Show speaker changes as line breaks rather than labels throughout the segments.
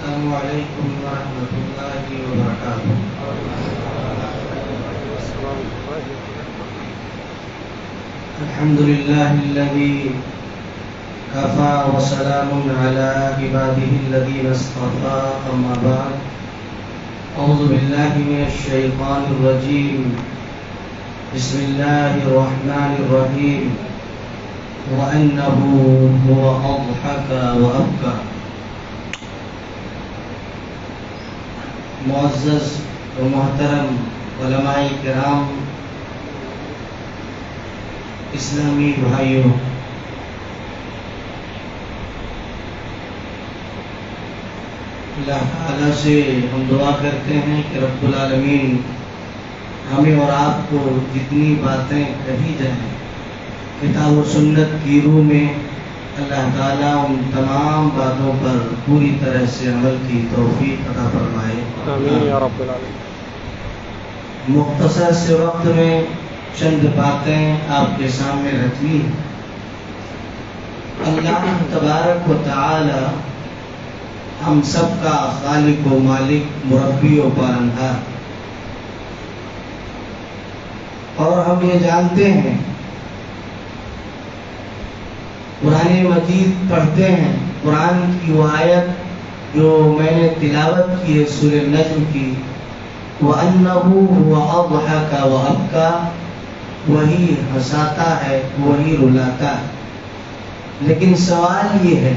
السلام علیکم ورحمۃ اللہ وبرکاتہ۔ الحمد للہ الذی کفى وسلام علی عباده الذین اصطفى، اما بعد، اعوذ باللہ من الشیطان الرجیم، بسم اللہ الرحمن الرحیم، وَأَنَّهُ هُوَ أَضْحَكَ وَأَبْكَى۔ معزز و محترم علماء کرام، اسلامی بھائیوں، اللہ تعالیٰ سے ہم دعا کرتے ہیں کہ رب العالمین ہمیں اور آپ کو جتنی باتیں کہی جائیں کتاب و سنت کی روح میں، اللہ تعالیٰ ان تمام باتوں پر پوری طرح سے عمل کی توفیق عطا فرمائے۔
آمین یا رب العالمین۔
مختصر سے وقت میں چند باتیں آپ کے سامنے رکھی۔ اللہ تبارک و تعالی ہم سب کا خالق و مالک، مربی و پالنہار، اور ہم یہ جانتے ہیں، قرآن مجید پڑھتے ہیں، قرآن کی وہ آیت جو میں نے تلاوت کی ہے سورہ نجم کی، وَأَنَّهُ هُوَ أَضْحَكَ وَأَبْكَى، وہی ہنساتا ہے، وہی رلاتا ہے۔ لیکن سوال یہ ہے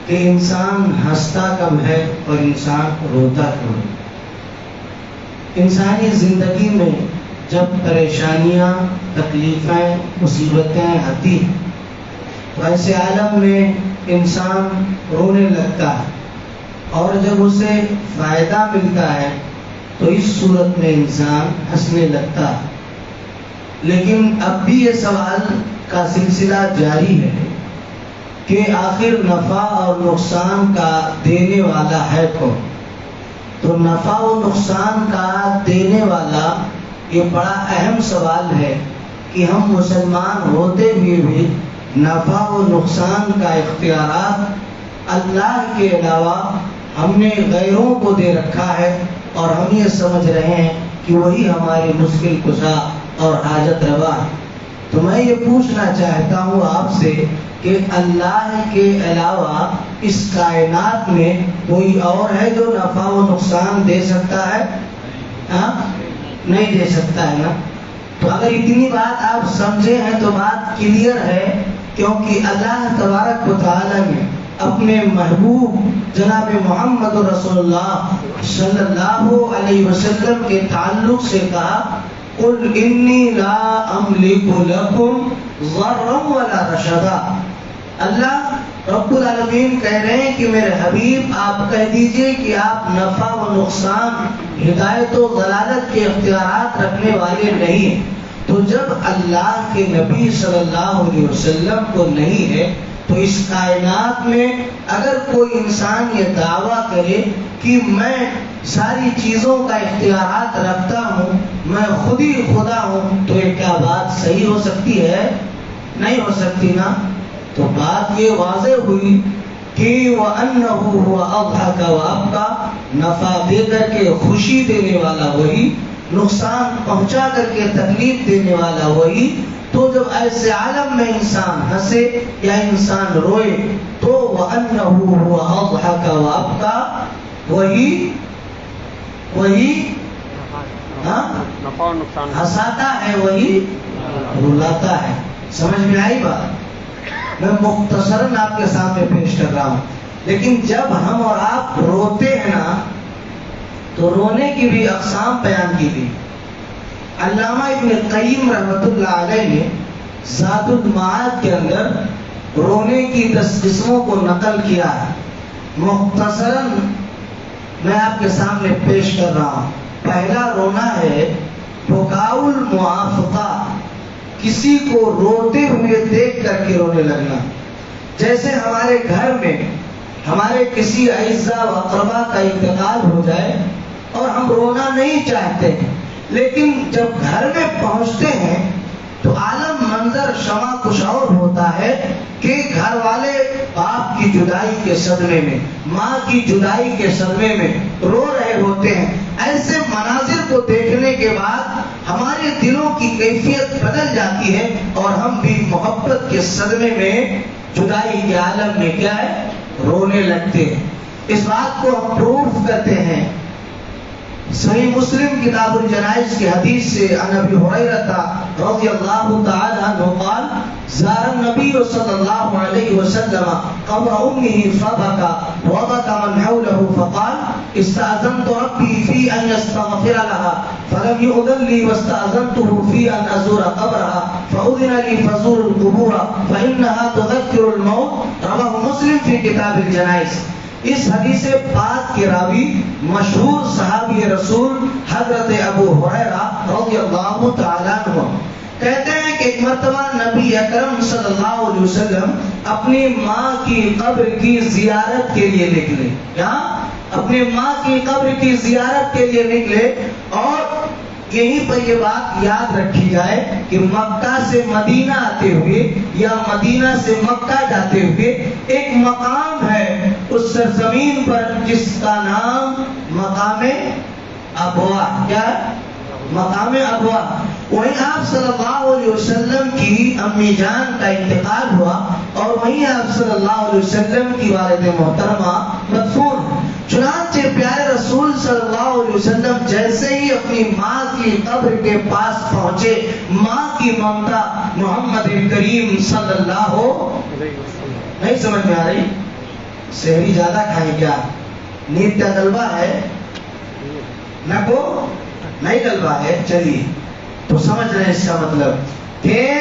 کہ انسان ہنستا کب ہے اور انسان روتا کب ہے؟ انسانی زندگی میں جب پریشانیاں، تکلیفیں، مصیبتیں آتی ہیں تو ایسے عالم میں انسان رونے لگتا ہے، اور جب اسے فائدہ ملتا ہے تو اس صورت میں انسان ہنسنے لگتا ہے۔ لیکن اب بھی یہ سوال کا سلسلہ جاری ہے کہ آخر نفع اور نقصان کا دینے والا ہے کون؟ تو نفع و نقصان کا دینے والا یہ بڑا اہم سوال ہے کہ ہم مسلمان ہوتے ہوئے بھی نفع و نقصان کا اختیارات اللہ کے علاوہ ہم نے غیروں کو دے رکھا ہے، اور ہم یہ سمجھ رہے ہیں کہ وہی ہماری مشکل کشا اور حاجت روا ہے۔ تو میں یہ پوچھنا چاہتا ہوں آپ سے کہ اللہ کے علاوہ اس کائنات میں کوئی اور ہے جو نفع و نقصان دے سکتا ہے؟ ہاں؟ نہیں دے سکتا ہے نا؟ تو اگر اتنی بات آپ سمجھے ہیں تو بات کلیئر ہے، کیونکہ اللہ تبارک و تعالی نے اپنے محبوب جناب محمد رسول اللہ صلی اللہ علیہ وسلم کے تعلق سے کہا، قُلْ إِنِّي لَا أَمْلِكُ لَكُمْ ضَرًّا وَلَا رَشَدًا۔ اللہ رب العالمین کہہ رہے ہیں کہ میرے حبیب آپ کہہ دیجئے کہ آپ نفع و نقصان، ہدایت و ضلالت کے اختیارات رکھنے والے نہیں ہیں۔ تو جب اللہ کے نبی صلی اللہ علیہ وسلم کو نہیں ہے تو اس کائنات میں اگر کوئی انسان یہ دعویٰ کرے کہ میں ساری چیزوں کا اختیارات رکھتا ہوں، میں خود ہی خدا ہوں، تو یہ کیا بات صحیح ہو سکتی ہے؟ نہیں ہو سکتی نا؟ تو بات یہ واضح ہوئی کہ وَأَنَّهُ هُوَ أَضْحَكَ وَأَبْكَى، نفع دے کر کے خوشی دینے والا وہی، نقصان پہنچا کر کے تکلیف دینے والا وہی۔ تو جب ایسے عالم میں انسان ہنسے یا انسان روئے تو وَأَنَّهُ هُوَ أَضْحَكَ وَأَبْكَى، وہی ہنساتا ہے، وہی رلاتا ہے۔ سمجھ میں آئی بات؟ میں مختصراً آپ کے سامنے پیش کر رہا ہوں، لیکن جب ہم اور آپ روتے ہیں نا تو رونے کی بھی اقسام بیان کی گئی۔ علامہ ابن قیم رحمۃ اللہ علیہ نے زاد المعاد کے اندر رونے کی 10 قسموں کو نقل کیا ہے۔ مختصراً میں آپ کے سامنے پیش کر رہا ہوں۔ پہلا رونا ہے بکاء المعافقہ، کسی کو روتے ہوئے دیکھ کر کے رونے لگنا۔ جیسے ہمارے گھر میں ہمارے کسی اعزا و اقربا کا انتقال ہو جائے اور ہم رونا نہیں چاہتے، لیکن جب گھر میں پہنچتے ہیں تو عالم منظر شمع کچھ اور ہوتا ہے کہ گھر والے باپ کی جدائی کے صدمے میں، ماں کی جدائی کے صدمے میں رو رہے ہوتے ہیں۔ ایسے مناظر کو دیکھنے کے بعد ہمارے دلوں کی کیفیت بدل جاتی ہے اور ہم بھی محبت کے صدمے میں، جدائی کے عالم میں کیا ہے، رونے لگتے ہیں۔ اس بات کو ہم پروف کرتے ہیں صحیح مسلم کتاب الجنائز کی حدیث سے، عن ابی ہریرہ رضی اللہ تعالی عنہ قال زار النبی صلی اللہ علیہ وسلم قبر امه فبكى وبكى من حوله فقال استأذنت ربي في ان يستغفر لها فلم يؤذن لي واستأذنته في ان ازور قبرها فأذن لي فزور القبور فإنها تذكر الموت، رواه مسلم في کتاب الجنائز۔ اس حدیث پاک کے راوی مشہور صحابی رسول حضرت ابو ہریرہ رضی اللہ تعالیٰ عنہ کہتے ہیں کہ ایک مرتبہ نبی اکرم صلی اللہ علیہ وسلم اپنی ماں کی قبر کی زیارت کے لیے نکلے، یہاں اپنی ماں کی قبر کی زیارت کے لیے نکلے۔ اور یہیں پر یہ بات یاد رکھی جائے کہ مکہ سے مدینہ آتے ہوئے یا مدینہ سے مکہ جاتے ہوئے ایک مقام ہے اس سرزمین پر جس کا نام مقام ابوا، کیا ہے؟ مقام ابوا۔ وہیں آپ صلی اللہ علیہ وسلم کی امی جان کا انتقال ہوا اور وہیں آپ صلی اللہ علیہ وسلم کی والد محترمہ مدفون۔ چنانچہ پیارے رسول صلی اللہ علیہ وسلم جیسے ہی اپنی ماں کی قبر کے پاس پہنچے، ماں کی ممتا محمد کریم صلی اللہ نہیں سمجھ میں آ رہی؟ سحری زیادہ کھائیں کیا؟ نیند کا غلبہ ہے نہ کو نہیں غلبہ ہے؟ چلیے تو سمجھ رہے ہیں اس کا مطلب کہ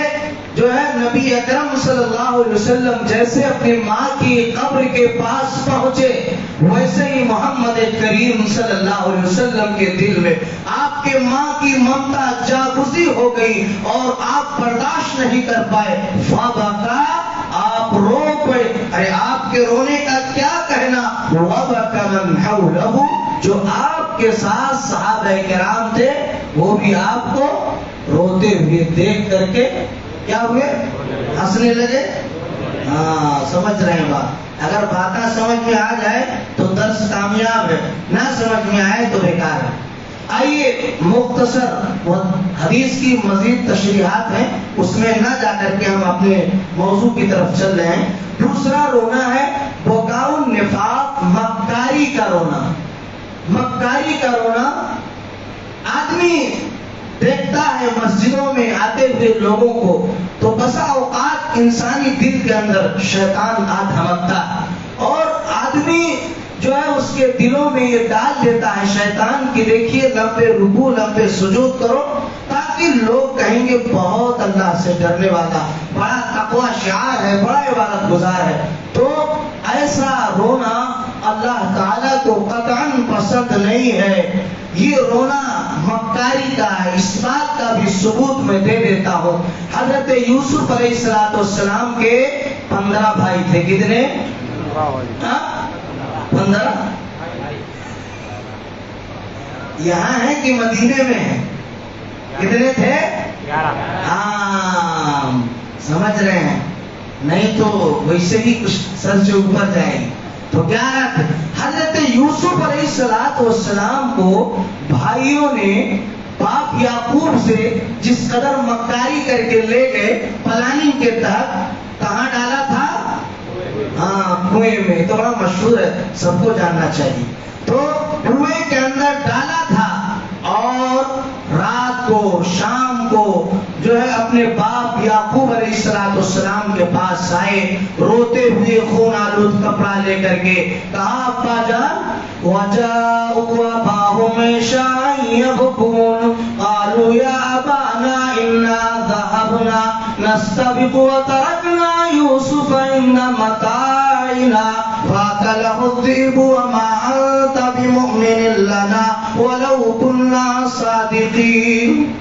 جو ہے نبی اکرم صلی اللہ علیہ وسلم جیسے اپنی ماں کی قبر کے پاس پہنچے، ویسے ہی محمد کریم صلی اللہ علیہ وسلم کے دل میں آپ کے ماں کی ممتا جاگزی ہو گئی اور آپ برداشت نہیں کر پائے۔ فبکا، آپ رو پڑے۔ ارے آپ کے رونے کا کیا کہنا، وبکا من حولہ، جو آپ کے ساتھ صحابہ کرام تھے وہ بھی آپ کو روتے ہوئے دیکھ کر کے کیا ہوئے، ہنسنے لگے۔ ہاں سمجھ رہے ہیں بات؟ اگر باتیں سمجھ میں آ جائے تو درس کامیاب ہے، نہ سمجھ میں آئے تو بیکار ہے۔ آئیے مختصر حدیث کی مزید تشریحات ہیں، اس میں نہ جا کر کے ہم اپنے موضوع کی طرف چل رہے ہیں۔ دوسرا رونا ہے بکاء النفاق، مکاری کا رونا۔ مکاری کا رونا، آدمی دیکھتا ہے مسجدوں میں آتے ہوئے لوگوں کو تو بسا اوقات انسانی دل کے اندر شیطان آ دھمکتا ہے اور آدمی جو ہے اس کے دلوں میں یہ ڈال دیتا ہے شیطان کی، دیکھیے لمبے رکوع لمبے سجود کرو تاکہ لوگ کہیں گے بہت اللہ سے ڈرنے والا، بڑا تقوی شعار ہے، بڑا عبادت گزار ہے۔ تو ایسا رونا اللہ تعالیٰ کو قطعاً پسند نہیں ہے۔ یہ رونا مکاری کا ہے۔ اس بات کا بھی ثبوت میں دے دیتا ہوں، حضرت یوسف علیہ السلام کے 15 بھائی تھے۔ کتنے؟ 15۔ یہاں ہے کہ مدینے میں ہے؟ کتنے تھے؟ 11۔ ہاں سمجھ رہے ہیں؟ نہیں تو ویسے ہی کچھ سر سے اوپر جائیں گے۔ تو 11 تھے۔ حضرت یوسف علیہ السلام کو بھائیوں نے باپ یعقوب سے جس قدر مکاری کر کے لے گئے، پلاننگ کے تحت کہاں ڈالا تھا؟ ہاں کنویں میں۔ تو بڑا مشہور ہے، سب کو جاننا چاہیے۔ تو کنویں کے اندر ڈالا تھا اور رات کو شام کو جو ہے اپنے باپ یعقوب علیہ السلام کے پاس آئے، روتے ہوئے خون آلود کپڑا لے کر کے، کہا ابا جان وجاءوا اباهم عشاء يبكون قالوا يا ابانا انا ذهبنا نستبق وتركنا يوسف عند متاعنا فاكله الذئب وما انت بمؤمن لنا ولو كنا صادقين۔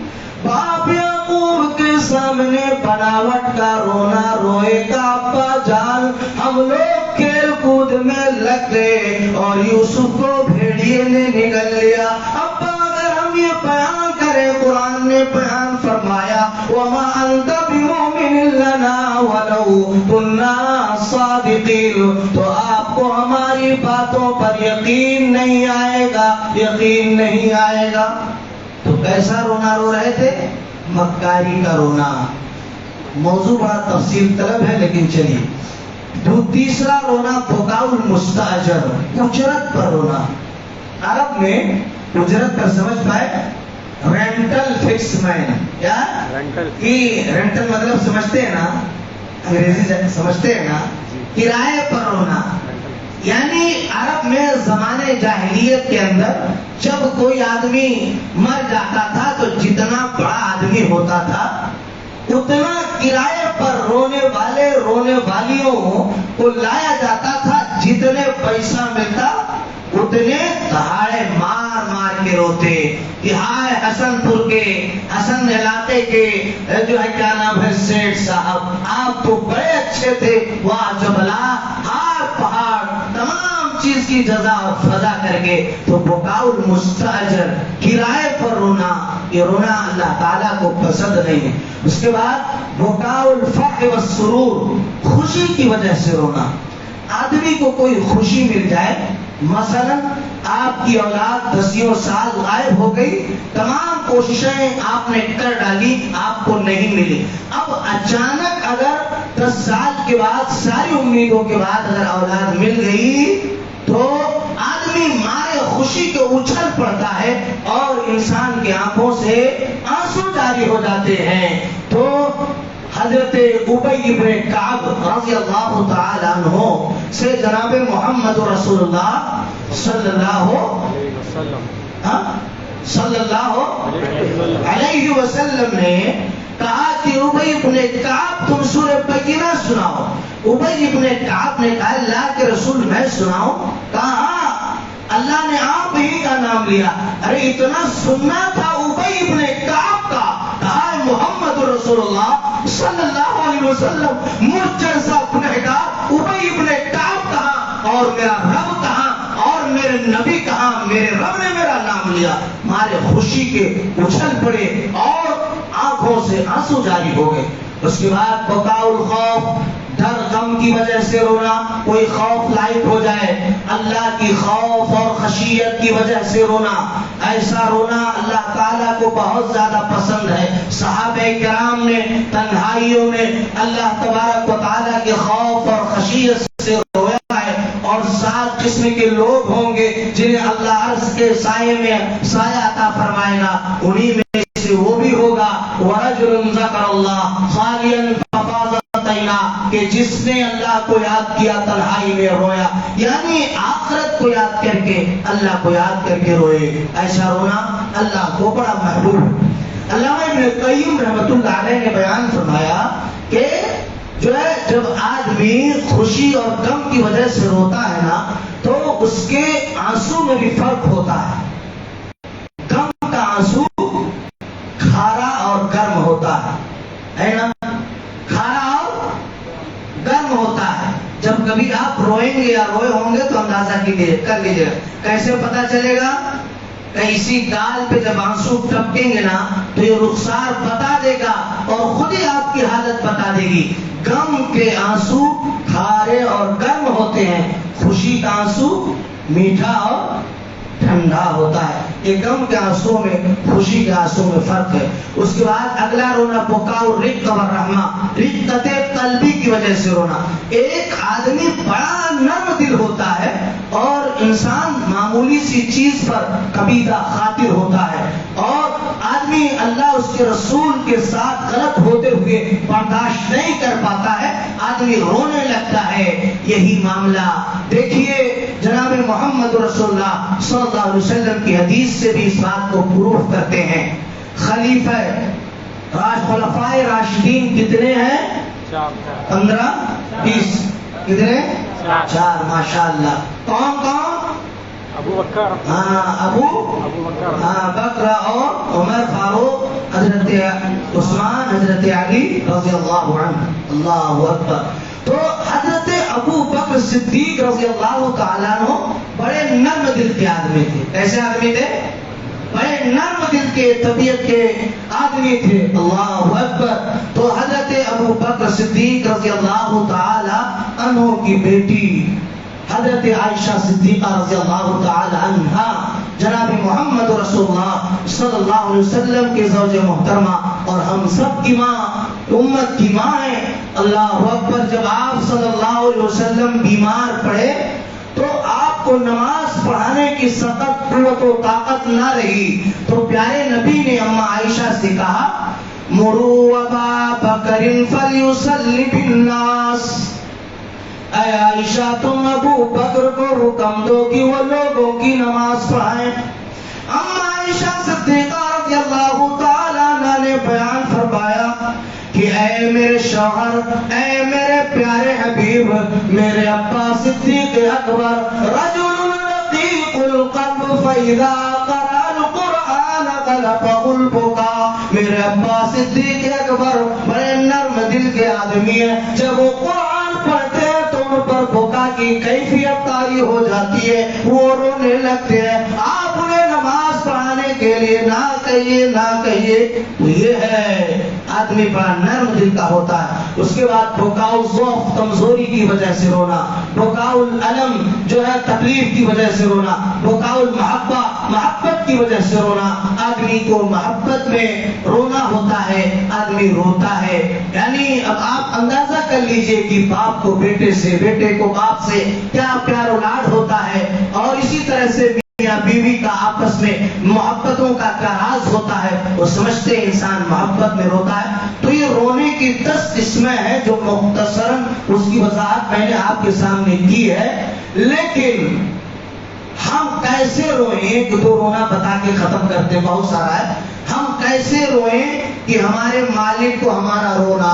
باپ یعقوب کے سامنے بناوٹ کا رونا روئے گا، ابا جان ہم لوگ کھیل کود میں لگ گئے اور یوسف کو بھیڑیے نے نگل لیا۔ ابا اگر ہم یہ بیان کریں، قرآن نے بیان فرمایا وَمَا أَنْتَ بِمُؤْمِنٍ لَنَا وَلَوْ كُنَّا الصادقین، تو آپ کو ہماری باتوں پر یقین نہیں آئے گا، یقین نہیں آئے گا۔ تو کیسا رونا رو رہے تھے؟ مکاری کا رونا۔ موضوع بڑا تفصیل طلب ہے لیکن چلیے۔ تو تیسرا رونا بکاء المستاجر، اجرت پر رونا۔ عرب میں اجرت پر سمجھ پائے؟ رینٹل فکس مین، کیا رینٹل مطلب سمجھتے ہیں نا، انگریزی سمجھتے ہیں نا، کرائے پر رونا۔ یعنی عرب میں زمانے جاہلیت کے اندر جب کوئی آدمی مر جاتا تھا تو جتنا بڑا آدمی ہوتا تھا اتنا کرائے پر رونے والے رونے والیوں کو لایا جاتا تھا، جتنے پیسہ ملتا اتنے دہاڑے مار مار کے روتے کہ ہائے حسن پور کے، حسن علاقے کے جو ہے کیا نام ہے سیٹھ صاحب، آپ تو بڑے اچھے تھے، واہ جبلا، ہار پہاڑ تمام چیز کی جزا اور فضا کر کے۔ تو بکاء المستاجر، کرائے پر رونا، یہ رونا اللہ تعالیٰ کو پسند نہیں ہے۔ اس کے بعد بکاء الفرح والسرور، خوشی کی وجہ سے رونا۔ آدمی کو کوئی خوشی مل جائے، مثلا آپ کی اولاد 10 سال غائب ہو گئی، تمام کوششیں آپ نے کر ڈالی، آپ کو نہیں ملی، اب اچانک اگر 10 سال کے بعد ساری امیدوں کے بعد اگر اولاد مل گئی تو آدمی مارے خوشی کے اچھل پڑتا ہے اور انسان کی آنکھوں سے آنسو جاری ہو جاتے ہیں۔ تو حضرت ابی بن کعب رضی اللہ تعالی عنہ سے جناب محمد رسول اللہ صلی اللہ علیہ وسلم نے کہا کہ ابی بن کعب تم سورہ بینہ سناؤ۔ ابی بن کعب نے کہا اللہ کے رسول میں سناؤں؟ کہا اللہ نے آپ ہی کا نام لیا۔ ارے اتنا سننا تھا ابی بن کعب کا، کہا محمد رسول اللہ صلی اللہ علیہ وسلم مجھ جیسا گنہگار ابی بن کعب کہاں اور میرا رب کہاں اور میرے نبی کہاں؟ میرے رب نے میرا نام لیا۔ مارے خوشی کے اچھل پڑے اور آنکھوں سے آنسو جاری ہو گئے۔ اس کے بعد بکاء الخوف، ڈر غم کی وجہ سے رونا، کوئی خوف لاحق ہو جائے، اللہ کی خوف اور خشیت کی وجہ سے رونا، ایسا رونا اللہ تعالیٰ کو بہت زیادہ پسند ہے۔ صحابہ کرام نے تنہائیوں میں اللہ تبارک و تعالیٰ کے خوف اور خشیت سے رویا ہے، اور 7 قسم کے لوگ ہوں گے جنہیں اللہ عرش کے سائے میں سایہ عطا فرمائے گا، انہی میں سے وہ بھی ہوگا وَرَجُلٌ ذَكَرَ اللَّهَ خَالِيًا فَفَاضَتْ عَيْنَاهُ، کہ جس نے اللہ کو یاد کیا تنہائی میں رویا، یعنی آخرت کو یاد کر کے اللہ کو یاد کر کے روئے۔ ایسا رونا اللہ کو بڑا محبوب ہے۔ علامہ ابن قیم رحمۃ اللہ علیہ نے بیان فرمایا کہ جو ہے جب آدمی خوشی اور غم کی وجہ سے روتا ہے نا تو اس کے آنسو میں بھی فرق ہوتا ہے۔ غم کا آنسو کھارا اور گرم ہوتا ہے نا، کھارا اور گرم ہوتا ہے۔ جب کبھی آپ روئیں گے یا روئے ہوں گے تو اندازہ کر لیجیے کیسے پتا چلے گا؟ کسی گال پہ جب آنسو ٹپکیں گے نا تو یہ رخسار بتا دے گا اور خود ہی آپ کی حالت بتا دے گی۔ غم کے آنسو کھارے اور گرم ہوتے ہیں، خوشی کا آنسو میٹھا اور ٹھنڈا ہوتا ہے۔ یہ غم کے آنسو میں خوشی کے آنسو میں فرق ہے۔ اس کے بعد اگلا رونا بکاء الرق والرحمہ، رقت قلبی کی وجہ سے رونا۔ ایک آدمی بڑا نرم دل ہوتا ہے اور انسان معمولی سی چیز پر کبیدہ خاطر ہوتا ہے، اور آدمی اللہ اس کے رسول کے ساتھ غلط ہوتے ہوئے برداشت نہیں کر پاتا ہے، آدمی رونے لگتا ہے۔ یہی معاملہ دیکھیے جناب محمد رسول اللہ صلی اللہ علیہ وسلم کی حدیث سے بھی اس بات کو پروف کرتے ہیں۔ خلفائے راشدین کتنے ہیں؟ 15 20 کتنے؟ 4 ماشاءاللہ۔ کون کون؟ ابو بکر اور عمر فاروق، حضرت عثمان، حضرت علی رضی اللہ عنہ، اللہ اکبر۔ تو حضرت ابو بکر صدیق رضی اللہ تعالیٰ عنہ بڑے نرم دل کے آدمی تھے۔ کیسے آدمی تھے؟ بڑے نرم دل کے طبیعت کے آدمی تھے، اللہ اکبر۔ تو حضرت ابو بکر صدیق رضی اللہ تعالی عنہ کی بیٹی حضرت عائشہ صدیقہ رضی اللہ تعالی عنہا جناب محمد رسول اللہ صلی اللہ علیہ وسلم کے زوج محترمہ اور ہم سب کی ماں، امت کی ماں ہے. اللہ اکبر. جب آپ صلی اللہ علیہ وسلم بیمار پڑے تو آپ کو نماز پڑھانے کی سخت قوت و طاقت نہ رہی، تو پیارے نبی نے اماں عائشہ سے کہا مروا ابا بکر فلیصلی بالناس. اے عائشہ تم ابو بکر کو حکم دو کہ وہ لوگوں کی نماز پڑھائیں. اماں عائشہ صدیقہ رضی اللہ تعالی عنہا نے بیان فرمایا کہ اے میرے شوہر، اے میرے پیارے حبیب، میرے ابا صدیق اکبر رجل رقیق القلب فاذا قرأ القرآن غلبه البكاء. میرے ابا صدیق اکبر بڑے نرم دل کے آدمی ہیں، جب وہ قرآن پڑھتے ہیں تو ان پر بکا کی کیفیت طاری ہو جاتی ہے، وہ رونے لگتے ہیں. آپ انہیں نماز پڑھانے کے لیے نہ کہیے نہ کہیے. تو یہ ہے آدمی بڑا نرم دل کا ہوتا ہے. اس کے بعد بکاؤ ضعف، کمزوری کی وجہ سے رونا، بکاؤ العلم جو ہے تکلیف کی وجہ سے رونا، بکاؤ المحبہ محبت کی وجہ سے رونا. آدمی کو محبت میں رونا ہوتا ہے، آدمی روتا ہے. یعنی اب آپ اندازہ کر لیجئے کہ باپ کو بیٹے سے، بیٹے کو باپ سے کیا پیار و لاڈ ہوتا ہے، اور اسی طرح سے میاں بیوی کا آپس میں محبتوں کا کیا راز ہوتا ہے، وہ سمجھتے انسان محبت میں روتا ہے. تو یہ رونے کی 10 قسمیں ہیں جو مختصراً اس کی وضاحت میں نے آپ کے سامنے کی ہے. لیکن ہم کیسے روئیں، ایک دو رونا بتا کے ختم کرتے، بہت سارا ہے. ہم کیسے روئیں کہ ہمارے مالک کو ہمارا رونا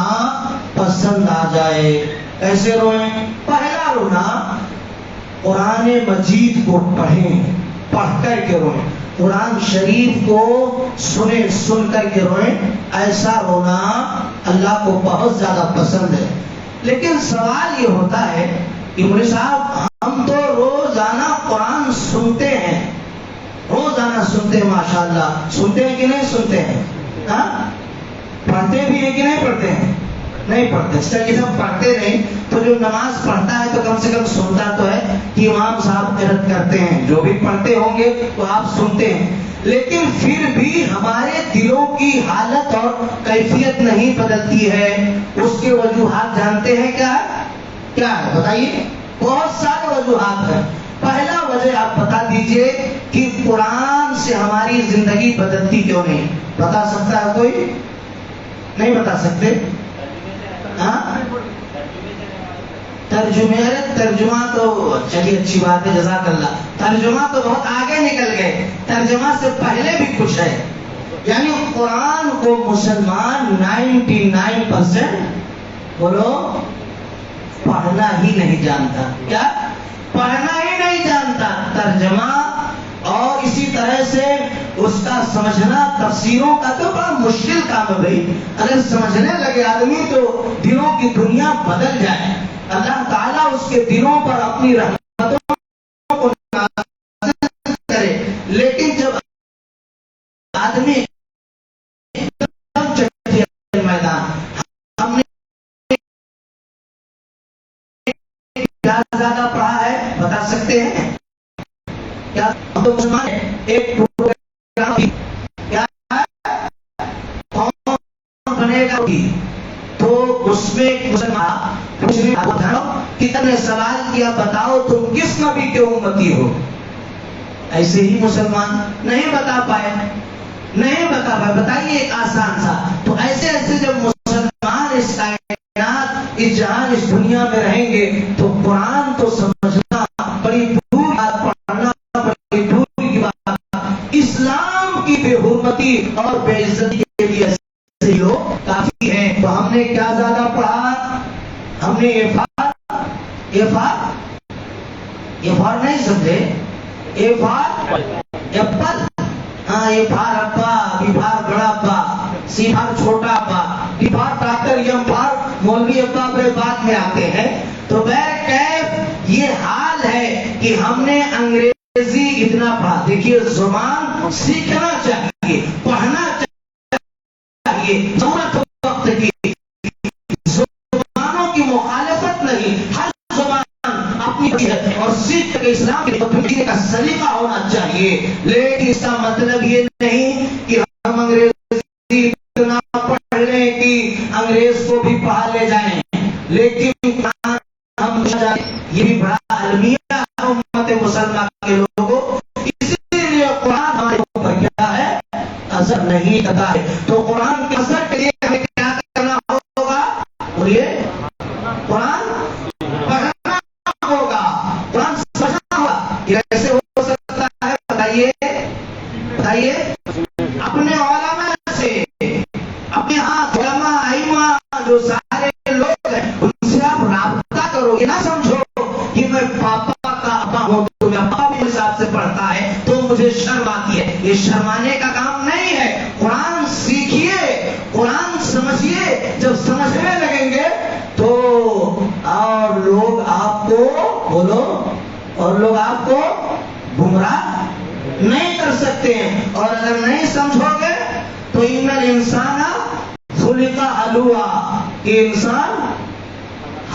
پسند آ جائے. کیسے روئیں؟ پہلا رونا قرآن مجید کو پڑھیں، پڑھ کر کے روئیں. قرآن شریف کو سن کر کے روئیں. ایسا رونا اللہ کو بہت زیادہ پسند ہے. لیکن سوال یہ ہوتا ہے کہ مولوی صاحب ہم تو روزانہ قرآن سنتے ہیں، روزانہ سنتے ہیں، ماشاءاللہ. سنتے ہیں کہ نہیں سنتے ہیں؟ ہاں، پڑھتے بھی ہیں کہ نہیں پڑھتے ہیں؟ نہیں پڑھتے. چلیے سب پڑھتے نہیں تو جو نماز پڑھتا ہے تو کم سے کم سنتا تو ہے کہ امام صاحب قرأت کرتے ہیں. جو بھی پڑھتے ہوں گے تو آپ سنتے ہیں. لیکن پھر بھی ہمارے دلوں کی حالت اور کیفیت نہیں بدلتی ہے. اس کے وجوہات جانتے ہیں کیا ہے؟ بتائیے. بہت سارے وجوہات ہیں. پہلا وجہ آپ بتا دیجئے کہ قرآن سے ہماری زندگی بدلتی کیوں نہیں؟ بتا سکتا ہے کوئی؟ نہیں بتا سکتے؟ ترجمہ تو چلیے اچھی بات ہے، جزاک اللہ. ترجمہ تو بہت آگے نکل گئے. ترجمہ سے پہلے بھی کچھ ہے. یعنی قرآن کو مسلمان 99% بولو پڑھنا ہی نہیں جانتا. کیا؟ پڑھنا ہی نہیں جانتا. ترجمہ اور اسی طرح سے اس کا سمجھنا، تفسیروں کا تو بڑا مشکل کام ہے بھائی. اگر سمجھنے لگے آدمی تو دلوں کی دنیا بدل جائے. اللہ تعالیٰ اس کے دلوں پر اپنی رحمتوں کو نازل کرے. لیکن جب آدمی میدان، ہم نے کیا زیادہ پڑھا ہے بتا سکتے ہیں کیا؟ تو مسلمان ایک پروگرام کیا کون بنے گا تو اس میں مسلمان کتنے نے سوال کیا بتاؤ تم کس نبی کے امتی ہو؟ ایسے ہی مسلمان نہیں بتا پائے. بتائیے ایک آسان سا. تو ایسے جب مسلمان اس کائنات، اس جہان، اس دنیا میں رہیں گے تو قرآن تو سمجھنا بڑی دور بات، پڑھنا بڑی دور کی بات. اسلام کی بے حرمتی اور بے عزتی کے لیے ایسے لوگ کافی ہیں. تو ہم نے کیا زیادہ پڑھا؟ ہم نے یہ فار نہیں سمجھے. اے فار ایپل، ہاں اے فار ابا، بی فار بڑا ابا، سی فار چھوٹا ابا، D for doctor, M for مولوی ابا پر بعد میں آتے ہیں. تو بہرکیف یہ حال ہے کہ ہم نے انگریزی اتنا پڑھا. دیکھیے زبان سیکھنا چاہیے، پڑھنا چاہیے. ضرورت وقت کی زبانوں کی مخالفت نہیں، ہر پڑتی ہے اور سیکھ کے اسلام کے جینے کا سلیقہ ہونا چاہیے. لیکن اس کا مطلب یہ نہیں کہ ہم انگریزی اتنا پڑھ لیں کہ انگریز کو بھی پڑھا لے جائیں. لیکن ہم یہ بھی بڑا المیہ ہے امت مسلمہ کے لوگوں، اسی لیے قرآن ہمارے اوپر کیا ہے؟ اثر نہیں کرتا ہے. تو قرآن کے اثر کے لیے ہمیں کیا کرنا ہوگا؟ بولیے، قرآن پڑھنا ہوگا، قرآن سمجھنا ہوگا. کیسے ہو سکتا ہے؟ بتائیے بتائیے. اپنے علماء سے، اپنے ہاں علماء ائمہ جو سارے لوگ ہیں ان سے آپ رابطہ کرو. یہ نہ سمجھو کہ میں پاپا کا ابا ہوں تو میرا پاپا بھی حساب سے پڑھتا ہے تو مجھے شرم آتی ہے. یہ شرمانے کا کام نہیں ہے. قرآن سیکھیے، قرآن سمجھیے. جب سمجھنے لگیں گے تو اور لوگ آپ کو بولو، اور لوگ آپ کو گمراہ نہیں کر سکتے ہیں. اور اگر نہیں سمجھو گے تو ان الانسان خلق حلوا، کہ انسان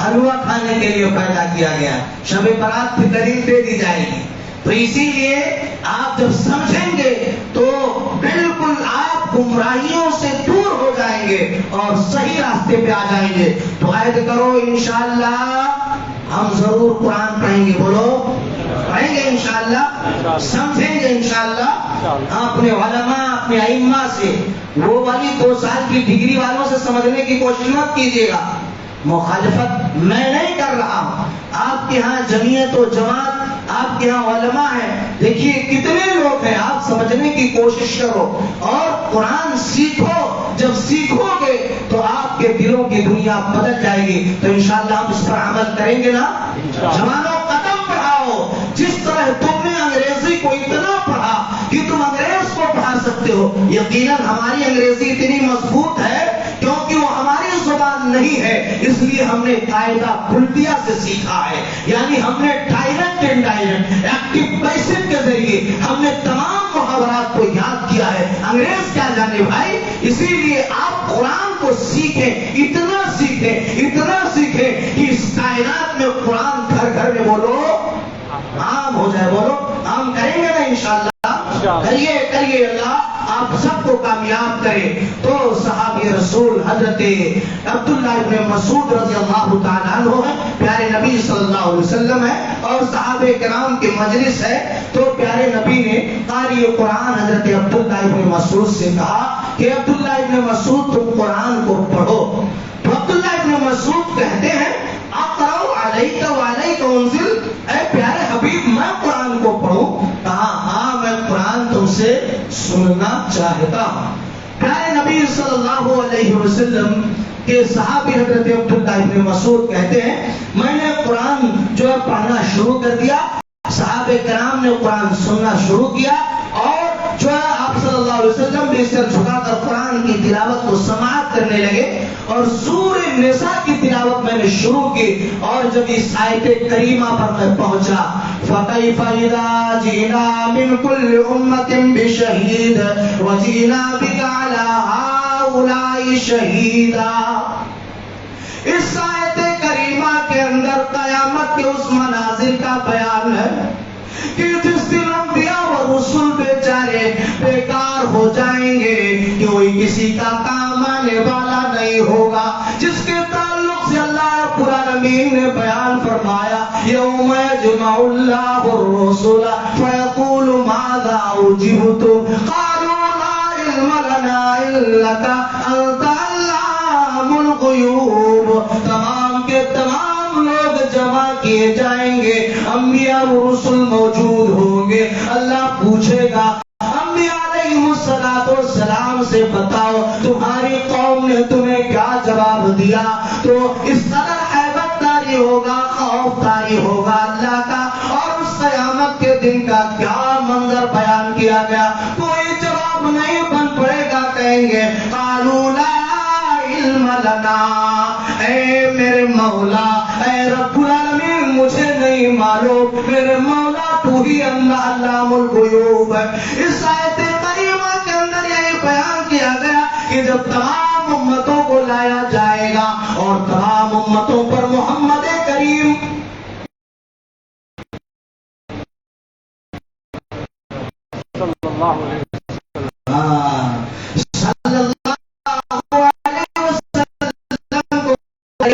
حلوہ کھانے کے لیے پیدا کیا گیا. شب برات فطرین دے دی جائے گی. تو اسی لیے آپ جب سمجھیں گے تو بالکل آپ گمراہیوں سے دور ہو جائیں گے اور صحیح راستے پہ آ جائیں گے. تو عہد کرو انشاءاللہ ہم ضرور قرآن پڑھیں گے. بولو، پڑھیں گے انشاءاللہ، سمجھیں گے انشاءاللہ. اپنے علماء، اپنے ائمہ سے، وہ والی 2 سال کی ڈگری والوں سے سمجھنے کی کوشش مت کیجیے گا. مخالفت میں نہیں کر رہا ہوں. آپ کے ہاں جمعیت و جماعت، آپ کے ہاں علماء ہیں، دیکھیے کتنے لوگ ہیں. آپ سمجھنے کی کوشش کرو اور قرآن سیکھو. جب سیکھو گے تو آپ کے دلوں کی دنیا بدل جائے گی. تو انشاءاللہ ہم اس پر عمل کریں گے نا. جوانوں قدم بڑھاؤ. جس طرح تم نے انگریزی کو اتنا پڑھا کہ تم انگریز کو پڑھا سکتے ہو، یقیناً ہماری انگریزی اتنی مضبوط ہے کیونکہ وہ ہماری زبان نہیں ہے، اس لیے ہم نے قاعدہ کلتیہ سے سیکھا ہے. یعنی ہم نے ڈائریکٹ انڈائریکٹ ایکٹیو پیسو کے ذریعے ہم نے تمام محاورات کو یاد کیا ہے. انگریز کیا جانے بھائی. اسی لیے آپ قرآن کو سیکھیں، اتنا سیکھیں، اتنا سیکھیں کہ اس کائنات میں قرآن گھر گھر میں بولو عام ہو جائے. بولو عام کریں گے نا انشاءاللہ. کریے کریے، اللہ آپ سب کو کامیاب کرے. تو صحابی رسول حضرت عبداللہ ابن مسعود رضی اللہ تعالیٰ عنہ ہے، پیارے نبی صلی اللہ علیہ وسلم ہے اور صحابہ کرام کی مجلس ہے. تو پیارے نبی نے قاری قرآن حضرت عبداللہ ابن مسعود سے کہا کہ عبداللہ ابن مسعود تم قرآن کو پڑھو. تو عبداللہ ابن مسعود کہتے ہیں اقرأ علیک وعلیک انزل، اے پیارے حبیب میں قرآن کو پڑھوں؟ کہا ہاں میں قرآن تم سے سننا چاہتا ہوں. پیارے نبی صلی اللہ علیہ وسلم کے صحابی حضرت عبداللہ ابن مسعود کہتے ہیں میں نے قرآن جو ہے پڑھنا شروع کر دیا. صحابہ کرام نے قرآن سننا شروع کیا اور جو ہے آپ صلی اللہ علیہ وسلم بھی سر جھکا کر قرآن کی تلاوت کو سماعت کرنے لگے. اور سورہ نساء کی تلاوت میں نے شروع کی اور جب اس آیت کریمہ پر میں پہنچا فَكَيْفَ إِذَا جِئْنَا مِنْ كُلِّ أُمَّةٍ بِشَهِيدٍ وَجِئْنَا بِكَ عَلَى هَؤُلَاءِ شَهِيدًا. اس آیت کریمہ کے اندر قیامت کے اس مناظر کا بیان ہے کہ جس دن انبیاء و رسول بیچارے بیکار ہو جائیں گے کہ کوئی کسی کا کام آنے والا نہیں ہوگا. جس کے تعلق سے اللہ رب العالمین نے بیان فرمایا یوم یجمع اللہ الرسل فیقول ماذا اجبتم قالوا لا علم لنا الا انت علام الغیوب. تمام کے تمام لوگ جمع کیے جائیں گے، انبیاء و رسل موجود ہوں گے. اللہ پوچھے گا انبیاء علیہ السلام سے بتاؤ تمہاری قوم نے تمہیں کیا جواب دیا. تو اس قدر ہیبت طاری ہوگا، خوف طاری ہوگا اللہ کا. اور اس قیامت کے دن کا کیا منظر بیان کیا گیا، کوئی جواب نہیں بن پڑے گا. کہیں گے قالوا لا علم لنا، اے میرے مولا، اے رب العالمین مجھے نہیں معلوم، میرے مولا تو ہی اللہ علام الغیوب ہے. اس آیت کریمہ کے اندر یہی بیان کیا گیا کہ جب تمام امتوں کو لایا جائے گا اور تمام امتوں پر محمد کریم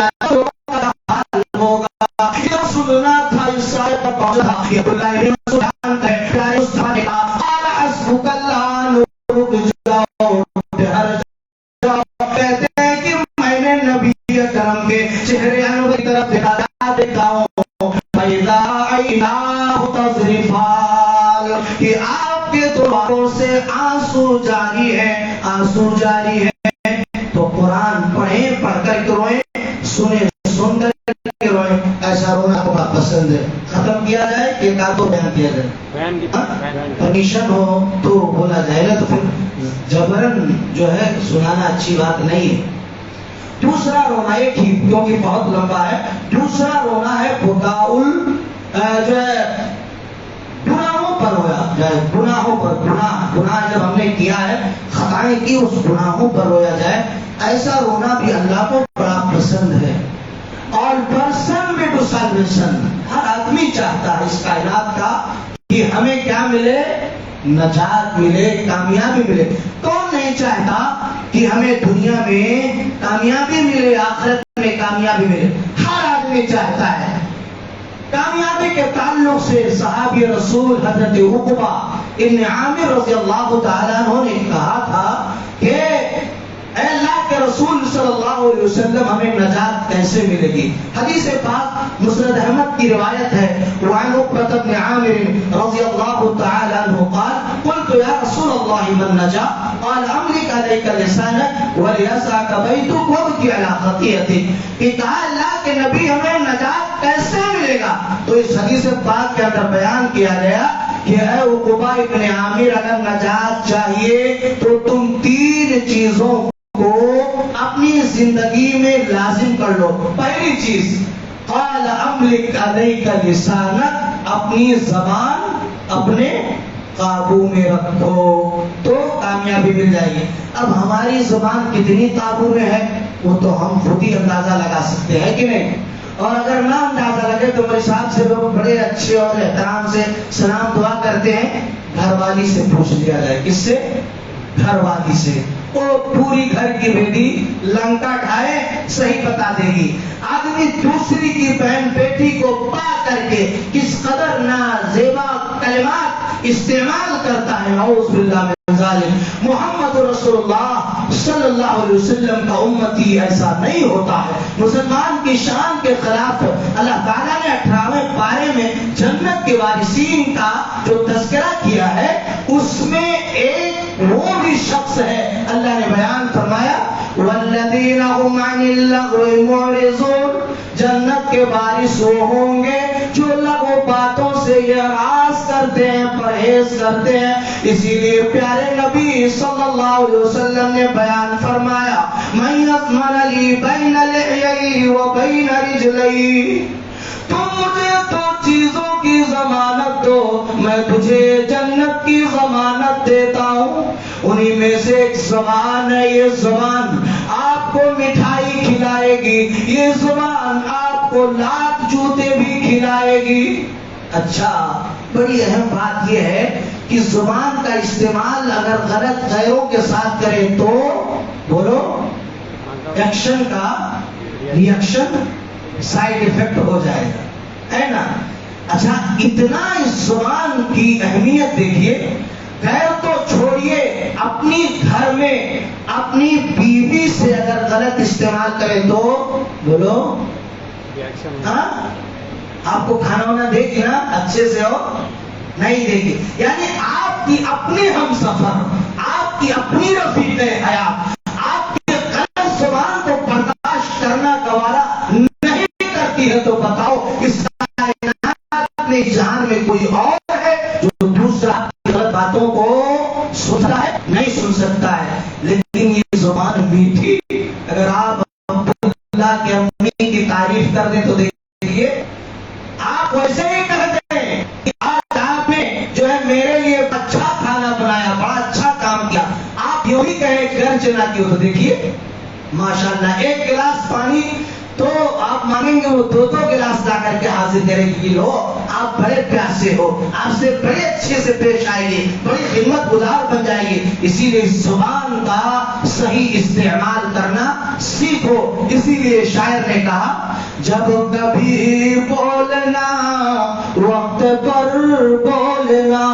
ہوگا یہ سننا تھا اس آیت کا پہنچا یہ اللہ ابن مسعود جانتا ہے پیارے اس زمانے کا قال حسبک اللہ رک جاؤ ہر جاؤ کہتے ہیں کہ میں نے نبی کرم کے چہرے انور کی طرف دیکھا ہوں فَإِذَا عَيْنَاهُ تَذْرِفَانِ کہ آپ کے دو آنکھوں سے آنسو جاری ہے تو قرآن پڑھیں پڑھ کر کے روئیں سنیں سن کر کے روئیں ایسا رونا کو بہت پسند ہے ختم کیا جائے کہ ایک آدھو بیان کیا جائے پرمیشن ہو تو بولا جائے گا تو پھر جبرن جو ہے سنانا اچھی بات نہیں ہے دوسرا رونا ایک ہی کیونکہ بہت لمبا ہے دوسرا رونا ہے بکاؤل جو ہے گناہوں پر رویا جائے گناہوں پر گناہ جب ہم نے کیا ہے خطائیں کی اس گناہوں پر رویا جائے ایسا رونا بھی اللہ کو بڑا پسند ہے اور پرسن میں ٹو سالویشن ہر آدمی چاہتا ہے اس کائنات کا کہ ہمیں کیا ملے نجات ملے کامیابی ملے کون نہیں چاہتا کہ ہمیں دنیا میں کامیابی ملے آخرت میں کامیابی ملے ہر آدمی چاہتا ہے کامیابی کے تعلق سے صحابی رسول حضرت عقبہ ابن عامر رضی اللہ تعالیٰ عنہ نے کہا تھا کہ اے اللہ کے رسول صلی اللہ علیہ وسلم ہمیں نجات کیسے ملے گی حدیث پاک مسند احمد کی روایت ہے وعن عقبہ بن عامر رضی اللہ تعالی عنہ قال قلت یا رسول اللہ من نجا قال املك عليك لسانك وليسعك بيتك وابكي على خطيئتك کہ کہا اللہ کے نبی ہمیں نجات کیسے ملے گا تو اس حدیث پاک کے اندر بیان کیا گیا کہ اے عقبہ ابن عامر اگر نجات چاہیے تو تم تین چیزوں کو اپنی زندگی میں لازم کر لو پہلی چیز قال املک علیک لسانک اپنی زبان اپنے قابو میں رکھو تو کامیابی مل جائے گی اب ہماری زبان کتنی قابو میں ہے وہ تو ہم خود ہی اندازہ لگا سکتے ہیں کہ نہیں اور اگر نہ اندازہ لگے تو میرے ساتھ سے لوگ بڑے اچھے اور احترام سے سلام دعا کرتے ہیں گھر والی سے پوچھ لیا جائے کس سے گھر والی سے وہ پوری گھر کی بیٹی لنکا ڈھائے صحیح بتا دے گی آدمی دوسری کی بہن بیٹی کو پا کر کے کس قدر نازیبا کلمات استعمال کرتا ہے اعوذ باللہ من ذالک محمد رسول اللہ صلی اللہ علیہ وسلم کا امتی ایسا نہیں ہوتا ہے مسلمان کی شان کے خلاف اللہ تعالیٰ نے 18ویں پارے میں جنت کے وارثین کا جو تذکرہ کیا ہے اس میں ایک وہ بھی شخص ہے اللہ نے بیان فرمایا والذین هم عن اللغو معرضون جنت کے وارث وہ ہوں گے جو لغو باتوں سے اعراض کرتے ہیں پرہیز کرتے ہیں اسی لیے پیارے نبی صلی اللہ علیہ وسلم نے بیان فرمایا من یضمن لی بین لحیی و بین رجلی تم مجھے دو چیزوں کی ضمانت دو میں تجھے جنت کی ضمانت دیتا ہوں انہی میں سے ایک زبان ہے یہ زبان آپ کو مٹھائی کھلائے گی یہ زبان آپ کو لات جوتے بھی کھلائے گی اچھا بڑی اہم بات یہ ہے کہ زبان کا استعمال اگر غلط غیروں کے ساتھ کریں تو بولو ایکشن کا ریئیکشن سائیڈ ایفیکٹ ہو جائے گا ہے نا اچھا اتنا اس زبان کی اہمیت دیکھیے غیر تو چھوڑیے اپنی گھر میں اپنی بیوی سے اگر غلط استعمال کریں تو بولو ہاں آپ کو کھانا وانا دے گی نا اچھے سے ہو نہیں دے گی یعنی آپ کی اپنی ہم سفر آپ کی اپنی رفیق حیات آپ کی غلط زبان کو برداشت کرنا گوارا ہے تو بتاؤ اس کائنات میں جہان میں کوئی اور ہے جو دوسرا غلط باتوں کو سنتا ہے نہیں سن سکتا ہے لیکن یہ زبان میٹھی اگر آپ اللہ کے امی کی تعریف کر دیں تو دیکھیے آپ ویسے ہی کہتے ہیں کہ آج آپ نے جو ہے میرے لیے اچھا کھانا بنایا بڑا اچھا کام کیا آپ یوں ہی کہیں گھر چلا کیوں تو دیکھیے ماشاءاللہ ایک گلاس پانی تو آپ مانگیں گے وہ 2 گلاس لا کر کے حاضر کرے گی، لو آپ بڑے پیاسے ہو، آپ سے بڑے اچھے سے پیش آئے گی، بڑی خدمت گزار بن جائے گی۔ اسی لیے زبان کا صحیح استعمال کرنا سیکھو۔ اسی لیے شاعر نے کہا جب کبھی بولنا وقت پر بولنا،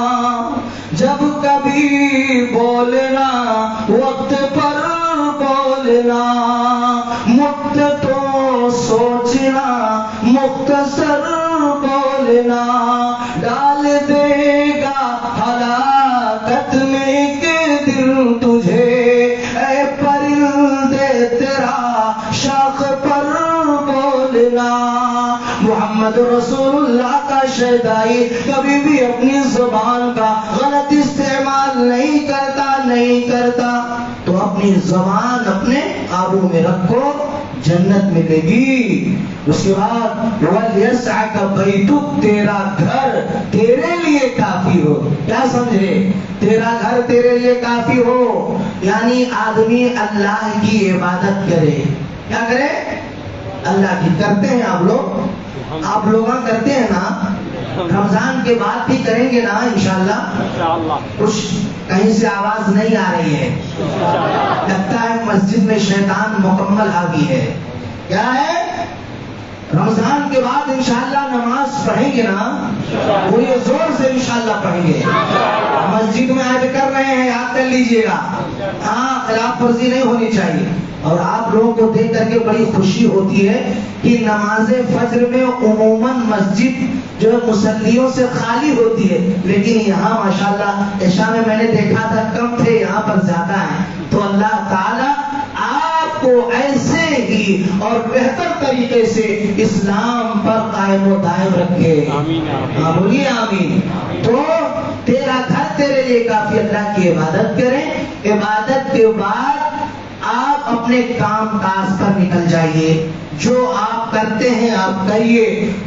جب کبھی بولنا وقت پر بولنا، مت تو سوچنا مختصر بولنا، ڈال دے گا ہلاکت میں ایک دن تجھے، اے پرندے تیرا شاخ پر بولنا۔ محمد رسول اللہ کا شہدائی کبھی بھی اپنی زبان کا غلط استعمال نہیں کرتا، تو اپنی زبان اپنے قابو میں رکھو، جنت ملے گی۔ اس کے بعد وَلْيَسْعَكَ بَيْتُكَ، تیرا گھر تیرے لیے کافی ہو۔ کیا سمجھے؟ تیرا گھر تیرے لیے کافی ہو، یعنی آدمی اللہ کی عبادت کرے۔ کیا کرے؟ اللہ کی۔ کرتے ہیں آپ لوگ کرتے ہیں نا؟ رمضان کے بعد بھی کریں گے نا انشاءاللہ؟ کچھ کہیں سے آواز نہیں آ رہی ہے، لگتا ہے مسجد میں شیطان مکمل حاوی ہے۔ کیا ہے؟ رمضان کے بعد انشاءاللہ نماز پڑھیں گے نا؟ پورے زور سے انشاءاللہ پڑھیں گے۔ مسجد میں آج کر رہے ہیں، یاد کر لیجئے گا، ہاں خلاف ورزی نہیں ہونی چاہیے۔ اور آپ لوگوں کو دیکھ کر کے بڑی خوشی ہوتی ہے کہ نماز فجر میں عموماً مسجد جو ہے مصلیوں سے خالی ہوتی ہے، لیکن یہاں ماشاءاللہ عشاء میں نے دیکھا تھا کم تھے، یہاں پر زیادہ ہیں۔ تو اللہ تعالیٰ آپ کو ایسے ہی اور بہتر طریقے سے اسلام پر قائم و دائم رکھے، ہاں بولیے آمین۔ تو تیرا گھر تیرے لیے کافی، اللہ کی عبادت کریں، عبادت کے بعد آپ اپنے کام کاج پر نکل جائیے، جو آپ کرتے ہیں آپ کریے،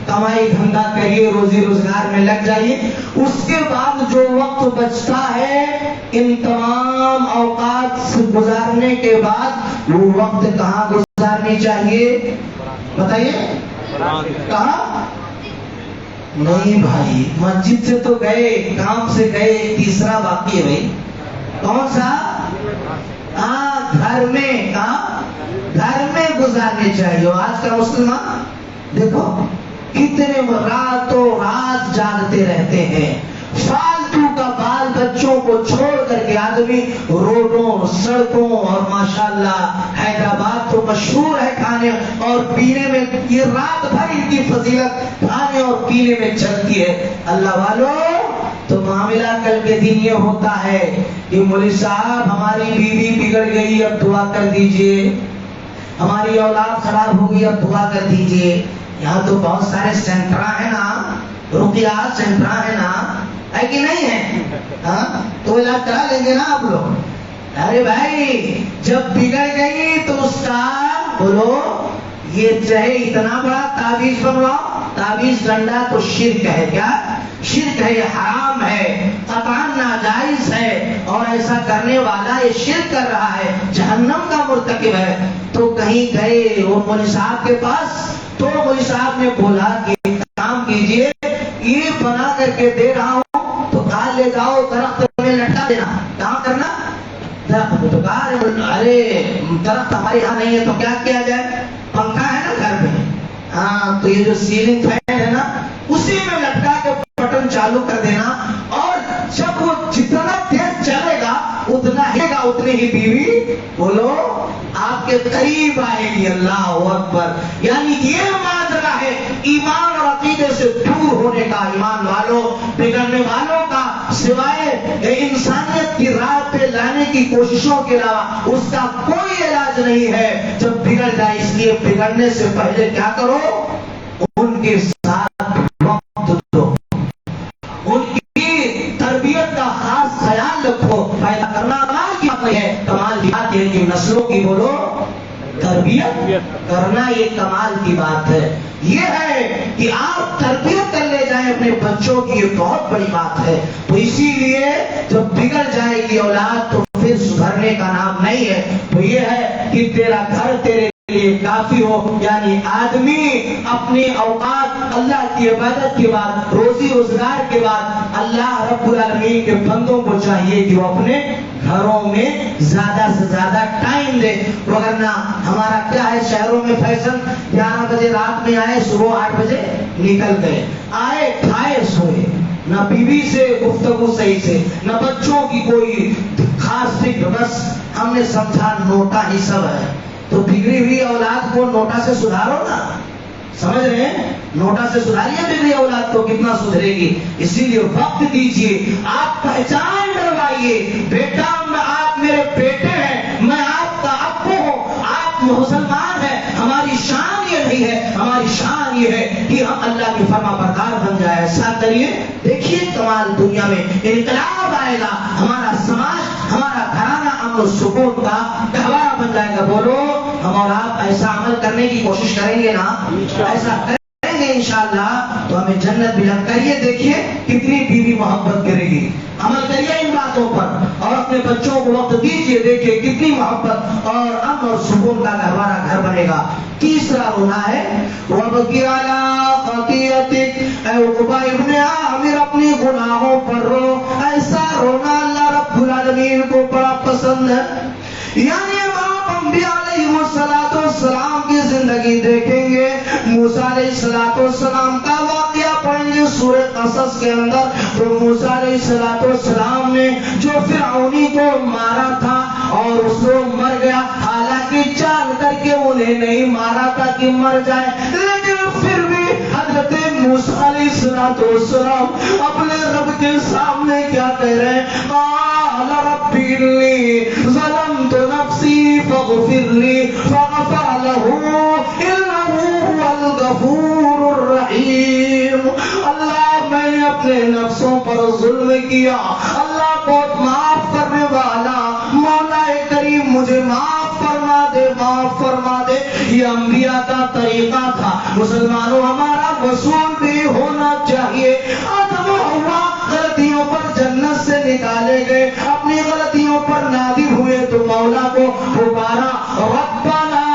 کمائی دھندا کریے، روزی روزگار میں لگ جائیے۔ اس کے بعد جو وقت بچتا ہے ان تمام اوقات سے گزارنے کے بعد وہ وقت کہاں گزارنی چاہیے بتائیے؟ کہاں؟ نہیں بھائی، مسجد سے تو گئے، کام سے گئے، تیسرا باقی ہے بھائی۔ کون سا؟ گھر میں، گھر میں گزارنے چاہیے۔ آج کا مسلمان دیکھو کتنے راتوں رات جاگتے رہتے ہیں، فالتو کا بال بچوں کو چھوڑ کر کے آدمی روڈوں سڑکوں، اور ماشاءاللہ حیدرآباد تو مشہور ہے کھانے اور پینے میں، یہ رات بھر ان کی فضیلت کھانے اور پینے میں چلتی ہے۔ اللہ والوں تو معاملہ کل کے دن یہ ہوتا ہے کہ مولوی صاحب ہماری بیوی بگڑ گئی، اب دعا کر دیجئے، ہماری اولاد خراب ہو گئی، اب دعا کر دیجئے۔ یہاں تو بہت سارے سینٹر ہیں نا، رقیہ سینٹر ہے نا، ہے کہ نہیں ہے؟ ہاں تو علاج کرا لیں گے نا آپ لوگ۔ ارے بھائی جب بگڑ گئی تو اس کا بولو، یہ چاہے اتنا بڑا تعویذ بنواؤ، تعویذ ڈنڈا تو شرک ہے۔ کیا شرک ہے؟ یہ حرام ہے، قطعاً ناجائز ہے، اور ایسا کرنے والا یہ شرک کر رہا ہے، جہنم کا مرتکب ہے۔ تو کہیں گئے وہ مولوی صاحب کے پاس، تو مولوی صاحب نے بولا کہ کام کیجئے، یہ بنا کر کے دے رہا ہوں، تو کہاں لے جاؤ درخت میں لٹکا دینا۔ کہاں کرنا؟ درخت میں۔ تو کہا ارے درخت ہمارے یہاں نہیں ہے تو کیا کیا جائے؟ پنکھا ہے نا گھر میں، ہاں تو یہ جو سیلنگ فین ہے نا اسی میں لٹکا کے بٹن چالو کر دینا، اور جب وہ جتنا تیز چلے گا اتنی ہی بیوی بولو آپ کے قریب آئے گی۔ اللہ اکبر! یعنی یہ معاملہ ہے ایمان اور عقیدے سے دور ہونے کا۔ ایمان والوں، بگڑنے والوں کا سوائے انسانیت کی راہ پہ لانے کی کوششوں کے علاوہ اس کا کوئی علاج نہیں ہے جب بگڑ جائے۔ اس لیے بگڑنے سے پہلے کیا کرو؟ ان کے ساتھ وقت دو، ان کی تربیت کا خاص خیال رکھو۔ پیدا کرنا کمال کی بات ہے، کمال کی بات ہے کہ نسلوں کی بولو تربیت کرنا، یہ کمال کی بات ہے۔ یہ ہے کہ آپ تربیت کر لے جائیں اپنے بچوں کی، یہ بہت بڑی بات ہے۔ تو اسی لیے جب بگڑ جائے گی اولاد تو پھر سدھرنے کا نام نہیں ہے۔ تو یہ ہے کہ تیرا گھر تیرے لیے کافی ہو. یعنی آدمی اپنی اوقات اللہ کی عبادت کے بعد، روزی روزگار کے بعد اللہ رب العالمین کے بندوں کو چاہیے کہ وہ اپنے گھروں میں زیادہ سے زیادہ ٹائم دے. وگرنہ ہمارا کیا ہے شہروں میں فیشن، 11 بجے رات میں آئے، صبح 8 بجے نکل گئے، آئے کھائے سوئے، نہ بیوی سے گفتگو صحیح سے، نہ بچوں کی کوئی خاص فکر، بس ہم نے سمجھا نوٹا ہی سب ہے. تو بگڑی ہوئی اولاد کو نوٹا سے سدھارو نا، سمجھ رہے ہیں؟ نوٹا سے سدھاریے بگڑی اولاد کو، کتنا سدھرے گی. اسی لیے وقت دیجیے، آپ پہچان کروائیے، بیٹا آپ میرے بیٹے ہیں، میں آپ کا ابو ہوں، آپ مسلمان ہیں. ہماری شان یہ نہیں ہے، ہماری شان یہ ہے کہ ہم اللہ کے فرما بردار بن جائے. ایسا کریے، دیکھیے کمال دنیا میں انقلاب آئے گا، ہمارا سماج، ہمارا گھرانہ امن و سکون کا گہوارہ بن جائے گا. بولو ہم اور آپ ایسا عمل کرنے کی کوشش کریں گے نا؟ ایسا کریں گے انشاءاللہ تو ہمیں جنت بھی لگ. کریے، دیکھیے کتنی بیوی محبت کرے گی. عمل کریے ان باتوں پر اور اپنے بچوں کو وقت دیجیے، دیکھیے کتنی محبت اور امن اور سکون کا گہوارہ گھر بنے گا. تیسرا رونا ہے وَبْكِ عَلَىٰ خَطِيئَتِكَ، اے عقبہ ابن عامر اپنی گناہوں پر رو. ایسا رونا اللہ رب العالمین کو بڑا پسند ہے. یعنی امام انبیاء علیہ السلام کی زندگی دیکھیں گے، موسیٰ علیہ السلام کا واقعہ پڑھیں گے سورہ قصص کے اندر. تو موسیٰ علیہ السلام نے جو فرعونی کو مارا تھا اور اس کو مر گیا، حالانکہ جان کر کے انہیں نہیں مارا تھا کہ مر جائے، لیکن پھر بھی حضرت موسیٰ علیہ السلام اپنے رب کے سامنے کیا کہہ رہے ہیں؟ قال رب انی ظلمت نفسی فاغفر لی فغفر له انہ هو الغفور الرحیم. اللہ میں نے اپنے نفسوں پر ظلم کیا، اللہ بہت معاف کرنے والا، مولا کریم مجھے معاف فرما دے، معاف فرما دے. یہ انبیاء کا طریقہ تھا. مسلمانوں ہمارا وصول بھی ہونا چاہیے. آدم و حوا غلطیوں پر جنت سے نکالے گئے، اپنی غلطیوں پر نادم ہوئے تو مولا کو پکارا، ربنا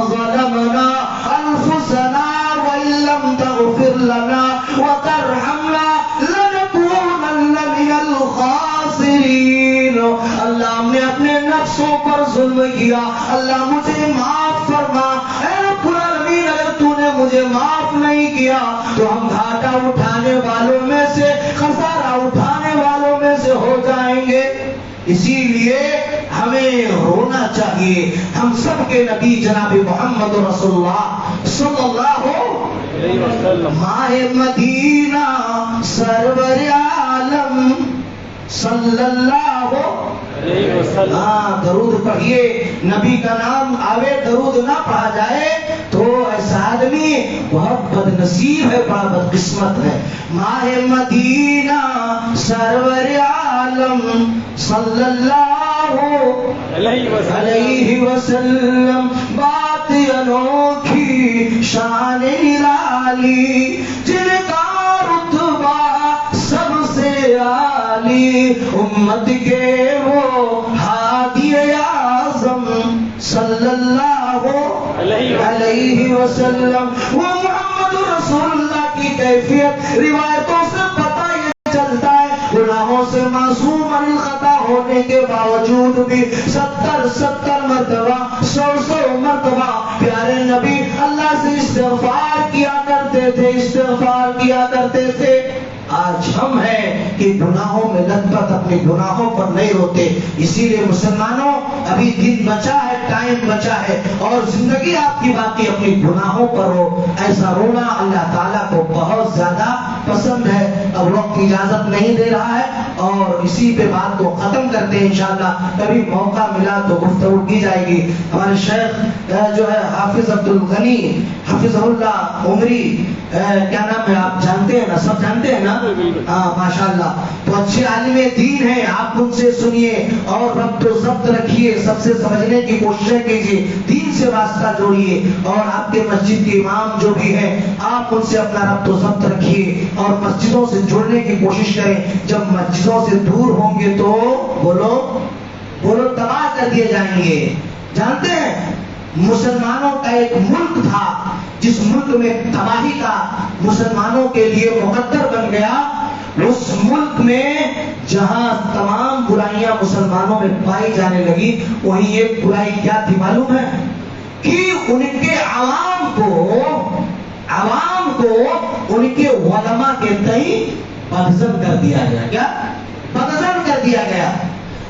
ظلمنا انفسنا وان لم تغفر لنا وترحمنا لنكونن من الخاسرین. اللہ ہم نے اپنے نفسوں پر ظلم کیا، اللہ مجھے معاف فرما. اے رب العالمین اگر تو نے مجھے معاف نہیں کیا تو ہم گھاٹا اٹھانے والوں میں سے، خسارہ اٹھانے والوں میں سے ہو جائیں گے. اسی لیے ہمیں رونا چاہیے. ہم سب کے نبی جناب محمد رسول اللہ صلی اللہ علیہ وسلم، ماہ مدینہ سرور عالم صلی اللہ علیہ وسلم. درود پڑھیے، نبی کا نام آوے درود نہ پڑھا جائے تو ایسا آدمی بہت بد نصیب ہے، بڑا بد قسمت ہے. ماہ مدینہ سرور عالم صلی اللہ علیہ وسلم، بات انوکھی شان نرالی، جن کا رتبہ سب سے عالی، امت کے وہ ہادی اعظم صلی اللہ علیہ وسلم. وہ محمد رسول اللہ کی کیفیت روایتوں سے پتہ یہ چلتا ہے، گناہوں سے معصوم الخطا ہونے کے باوجود بھی 70 مرتبہ 100 مرتبہ پیارے نبی اللہ سے استغفار کیا کرتے تھے، استغفار کیا کرتے تھے. آج ہم ہیں کہ گناہوں میں لت پت، اپنے گناہوں پر نہیں روتے. اسی لیے مسلمانوں ابھی دن بچا ہے، ٹائم بچا ہے اور زندگی آپ کی باقی، اپنے گناہوں پر رو. ایسا رونا اللہ تعالیٰ کو بہت زیادہ پسند ہے. اب وقت اجازت نہیں دے رہا ہے اور اسی پہ بات کو ختم کرتے ہیں. انشاءاللہ کبھی موقع ملا تو گفتگو کی جائے گی. ہمارے شیخ جو ہے حافظ عبد الغنی حافظ اللہ عمری، کیا نام ہے آپ جانتے ہیں نا، سب جانتے ہیں نا؟ ماشاءاللہ. تو اچھے عالم دین ہیں، آپ ان سے سنیے اور ربط و ضبط رکھیے، سب سے سمجھنے کی کوششیں کیجیے، دین سے واسطہ جوڑیے. اور آپ کے مسجد کے امام جو بھی ہیں آپ ان سے اپنا ربط و ضبط رکھیے اور مسجدوں سے جڑنے کی کوشش کریں. جب مسجدوں سے دور ہوں گے تو بولو تباہ کر دیے جائیں گے. جانتے ہیں مسلمانوں کا ایک ملک تھا جس ملک میں تباہی کا مسلمانوں کے لیے مقدر بن گیا، اس ملک میں جہاں تمام برائیاں مسلمانوں میں پائی جانے لگی، وہیں ایک برائی کیا تھی معلوم ہے؟ کہ ان کے عوام کو ان کے علماء کے تئیں بدظن کر دیا گیا۔ کیا بدظن کر دیا گیا؟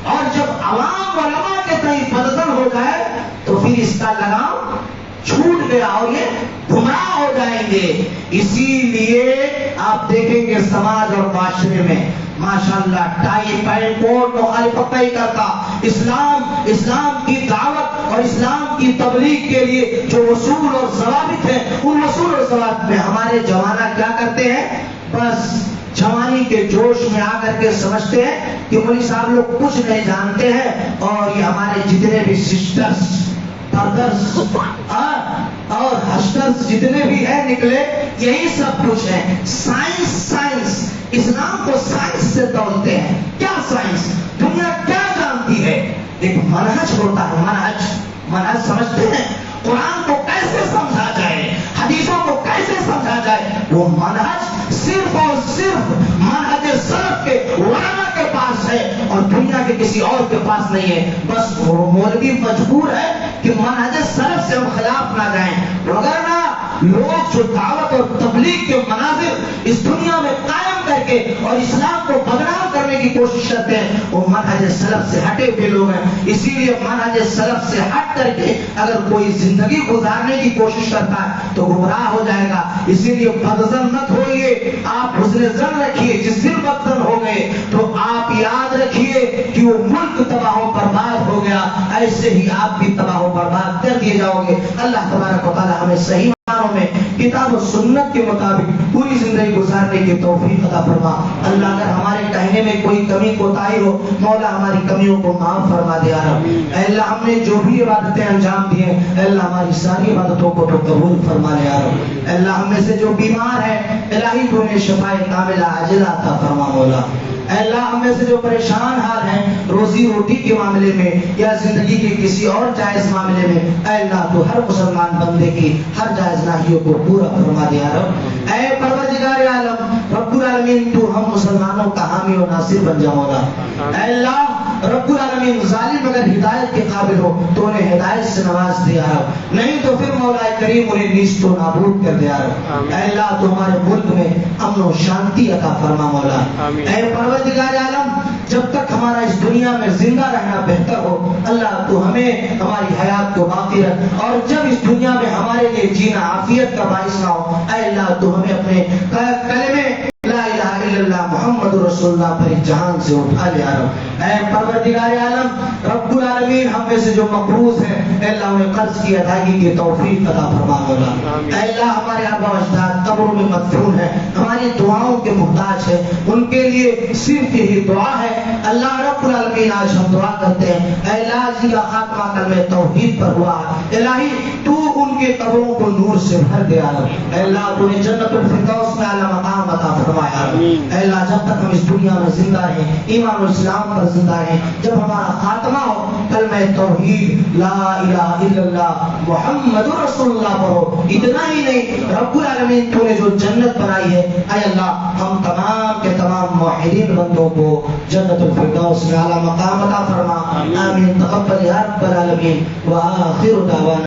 اور جب عوام علماء کے تئیں بدظن ہو جائے تو پھر اس کا لگام چھوٹ گیا اور یہ گمراہ ہو جائیں گے۔ اسی لیے آپ دیکھیں گے سماج اور معاشرے میں ماشاءاللہ ٹائی پینٹ کوٹ مخالفت نہیں کرتا، اسلام کی دعوت اور اسلام کی تبلیغ کے لیے جو اصول اور ضوابط ہیں، ان اصول اور ضوابط میں ہمارے جوانہ کیا کرتے ہیں؟ بس جوانی کے جوش میں آ کر کے سمجھتے ہیں کہ مولوی صاحب لوگ کچھ نہیں جانتے ہیں، اور یہ ہمارے جتنے بھی سسٹرز بردرز اور ہسٹرز جتنے بھی ہیں نکلے، یہی سب کچھ ہے۔ سائنس اسلام کو سائنس سے توڑتے ہیں۔ کیا سائنس؟ دنیا کیا جانتی ہے؟ ایک منہج ہوتا ہے، منہج سمجھتے ہیں؟ قرآن کو کیسے سمجھا جائے، حدیثوں کو کیسے سمجھا جائے، وہ منہج صرف اور صرف منہج سلف کے علماء کے پاس ہے اور دنیا کے کسی اور کے پاس نہیں ہے۔ بس مولوی مجبور ہے کہ منہج سلف سے ہم خلاف نہ جائیں، وگرنہ لوگ جو دعوت اور تبلیغ کے مناظر اس دنیا میں قائم کر کے اور اسلام کو بدنام کرنے کی کوشش کرتے ہیں، وہ منہج سلف سے ہٹے ہوئے لوگ ہیں۔ اسی لیے منہج سلف سے ہٹ کر کے اگر کوئی زندگی گزارنے کی کوشش کرتا ہے تو گمراہ ہو جائے گا۔ اسی لیے بدظن مت ہوئیے، آپ حسن ظن رکھیے۔ جس دن بدظن ہو گئے تو آپ یاد رکھیے کہ وہ ملک تباہ و برباد ہو گیا، ایسے ہی آپ بھی تباہ و برباد کر دیے جاؤ گے۔ اللہ تبارک و تعالی ہمیں صحیح معنوں میں کتاب و سنت کے مطابق پوری زندگی گزارنے کی توفیق عطا فرما۔ اللہ اگر ہمارے کہنے میں کوئی کمی کوتاہی ہو، مولا ہماری کمیوں کو معاف فرما دے۔ اے اللہ ہم نے جو بھی عبادتیں انجام دی ہیں، اے اللہ ہماری ساری عبادتوں کو تو قبول فرما لے۔ اے اللہ ہم میں سے جو بیمار ہے، الہی تو انہیں شفائے کاملہ عاجلہ عطا فرما مولا۔ اے اللہ ہم میں سے جو پریشان حال ہیں روزی روٹی کے معاملے میں یا زندگی کے کسی اور جائز معاملے میں، اے اللہ تو ہر مسلمان بندے کی ہر جائز ناہیوں کو پورا فرما دے۔ رب اے پروردگار عالم رب العالمین، تو ہم مسلمانوں کا حامی و ناصر بن جا مولا۔ اے اللہ رب العالمین، ظالم اگر ہدایت کے قابل ہو تو انہیں ہدایت سے نواز دے رب، نہیں تو پھر مولا کریم انہیں نیست و نابود کر دے رب۔ اے اللہ تو ہمارے ملک میں امن و شانتی عطا فرما مولا۔ اے پروردگار عالم، جب تک ہمارا اس دنیا میں زندہ رہنا بہتر ہو، اللہ تو ہمیں ہماری حیات کو باقی رکھ، اور جب اس دنیا میں ہمارے لیے جینا عافیت کا باعث نہ ہو، اے اللہ تو ہمیں اپنے کلمے لا الہ الا اللہ محمد رسول اللہ پر جہان سے اٹھا لے رب۔ اے پروردگار عالم رب العالمین، ہم میں سے جو مقروض ہیں، اے اللہ انہیں قرض کی ادائیگی کی توفیق عطا فرما مولا۔ اے اللہ ہمارے آبا و اجداد قبروں میں مدفون ہیں، ہماری دعاؤں کے محتاج ہیں، ان کے لیے صرف یہی دعا ہے۔ اللہ رب العالمین آج ہم دعا کرتے ہیں، اے اللہ جی کا خاتمہ کلمہ توحید پر ہوا، الہی تو ان کے قبروں کو نور سے بھر دے رب۔ اے اللہ تو نے جنت الفردوس میں اعلی مقام عطا فرمایا۔ اے اللہ جب تک ہم اس دنیا میں زندہ رہیں، ایمان و اسلام پر زندہ رہیں، جب ہمارا خاتمہ ہو کلمہ توحید لا الہ الا اللہ محمد رسول اللہ پر ہو۔ اتنا ہی نہیں، رب العالمین تو نے جو جنت بنائی ہے، اے اللہ ہم تمام کے تمام موحدین بندوں کو جنت الفردوس میں اعلی مقام عطا فرما۔ آمین تقبل یا رب العالمین۔ وآخر دعوانا